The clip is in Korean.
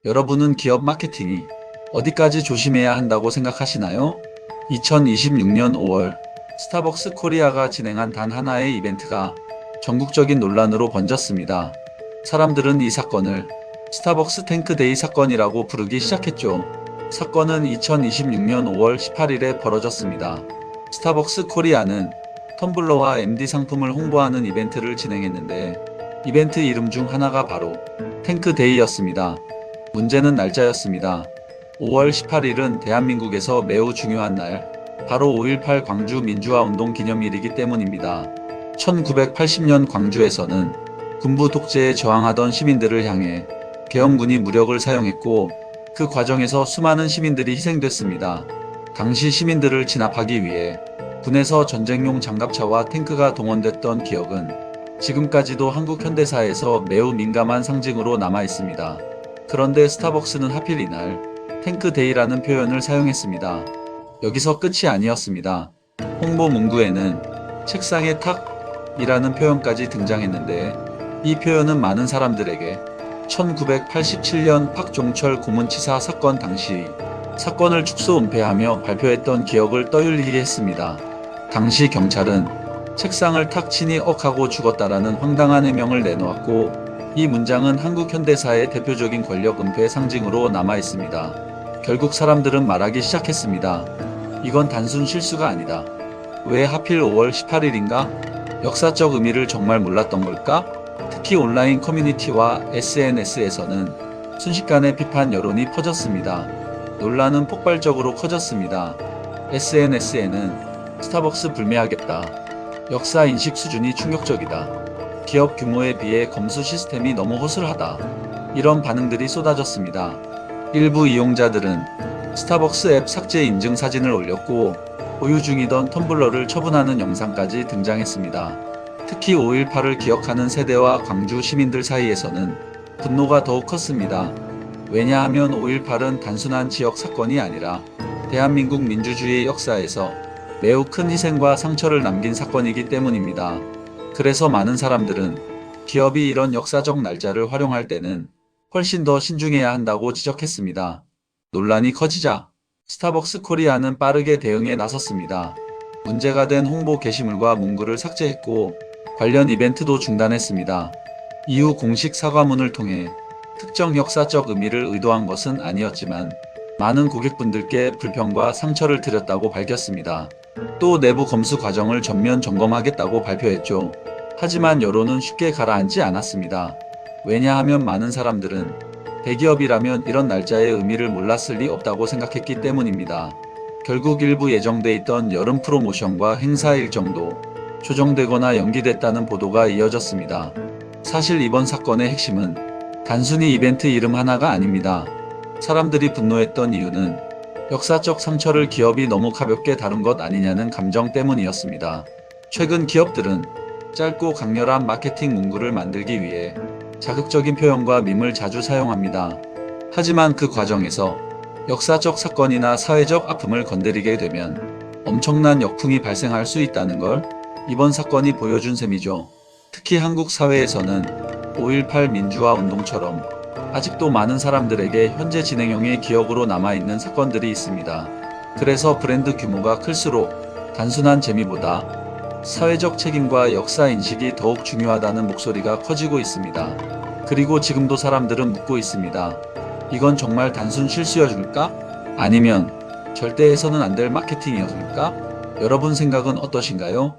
여러분은 기업 마케팅이 어디까지 조심해야 한다고 생각하시나요? 2026년 5월 스타벅스 코리아가 진행한 단 하나의 이벤트가 전국적인 논란으로 번졌습니다. 사람들은 이 사건을 스타벅스 탱크데이 사건이라고 부르기 시작했죠. 사건은 2026년 5월 18일에 벌어졌습니다. 스타벅스 코리아는 텀블러와 MD 상품을 홍보하는 이벤트를 진행했는데 이벤트 이름 중 하나가 바로 탱크데이였습니다. 문제는 날짜였습니다. 5월 18일은 대한민국에서 매우 중요한 날, 바로 5.18 광주 민주화운동 기념일이기 때문입니다. 1980년 광주에서는 군부 독재에 저항하던 시민들을 향해 계엄군이 무력을 사용했고 그 과정에서 수많은 시민들이 희생됐습니다. 당시 시민들을 진압하기 위해 군에서 전쟁용 장갑차와 탱크가 동원됐던 기억은 지금까지도 한국 현대사에서 매우 민감한 상징으로 남아 있습니다. 그런데 스타벅스는 하필 이날 탱크데이라는 표현을 사용했습니다. 여기서 끝이 아니었습니다. 홍보 문구에는 책상에 탁이라는 표현까지 등장했는데 이 표현은 많은 사람들에게 1987년 박종철 고문치사 사건 당시 사건을 축소 은폐하며 발표했던 기억을 떠올리게 했습니다. 당시 경찰은 책상을 탁 치니 억하고 죽었다라는 황당한 해명을 내놓았고 이 문장은 한국 현대사의 대표적인 권력 은폐 상징으로 남아 있습니다. 결국 사람들은 말하기 시작했습니다. 이건 단순 실수가 아니다. 왜 하필 5월 18일인가? 역사적 의미를 정말 몰랐던 걸까? 특히 온라인 커뮤니티와 SNS에서는 순식간에 비판 여론이 퍼졌습니다. 논란은 폭발적으로 커졌습니다. SNS에는 스타벅스 불매하겠다. 역사 인식 수준이 충격적이다. 기업 규모에 비해 검수 시스템이 너무 허술하다. 이런 반응들이 쏟아졌습니다. 일부 이용자들은 스타벅스 앱 삭제 인증 사진을 올렸고 보유 중이던 텀블러를 처분하는 영상까지 등장했습니다. 특히 5.18을 기억하는 세대와 광주 시민들 사이에서는 분노가 더욱 컸습니다. 왜냐하면 5.18은 단순한 지역 사건이 아니라 대한민국 민주주의 역사에서 매우 큰 희생과 상처를 남긴 사건이기 때문입니다. 그래서 많은 사람들은 기업이 이런 역사적 날짜를 활용할 때는 훨씬 더 신중해야 한다고 지적했습니다. 논란이 커지자 스타벅스 코리아는 빠르게 대응에 나섰습니다. 문제가 된 홍보 게시물과 문구를 삭제했고 관련 이벤트도 중단했습니다. 이후 공식 사과문을 통해 특정 역사적 의미를 의도한 것은 아니었지만 많은 고객분들께 불편과 상처를 드렸다고 밝혔습니다. 또 내부 검수 과정을 전면 점검하겠다고 발표했죠. 하지만 여론은 쉽게 가라앉지 않았습니다. 왜냐하면 많은 사람들은 대기업이라면 이런 날짜의 의미를 몰랐을 리 없다고 생각했기 때문입니다. 결국 일부 예정돼 있던 여름 프로모션과 행사 일정도 조정되거나 연기됐다는 보도가 이어졌습니다. 사실 이번 사건의 핵심은 단순히 이벤트 이름 하나가 아닙니다. 사람들이 분노했던 이유는 역사적 상처를 기업이 너무 가볍게 다룬 것 아니냐는 감정 때문이었습니다. 최근 기업들은 짧고 강렬한 마케팅 문구를 만들기 위해 자극적인 표현과 밈을 자주 사용합니다. 하지만 그 과정에서 역사적 사건이나 사회적 아픔을 건드리게 되면 엄청난 역풍이 발생할 수 있다는 걸 이번 사건이 보여준 셈이죠. 특히 한국 사회에서는 5.18 민주화 운동처럼 아직도 많은 사람들에게 현재 진행형의 기억으로 남아있는 사건들이 있습니다. 그래서 브랜드 규모가 클수록 단순한 재미보다 사회적 책임과 역사 인식이 더욱 중요하다는 목소리가 커지고 있습니다. 그리고 지금도 사람들은 묻고 있습니다. 이건 정말 단순 실수여줄까? 아니면 절대 해서는 안 될 마케팅이었을까? 여러분 생각은 어떠신가요?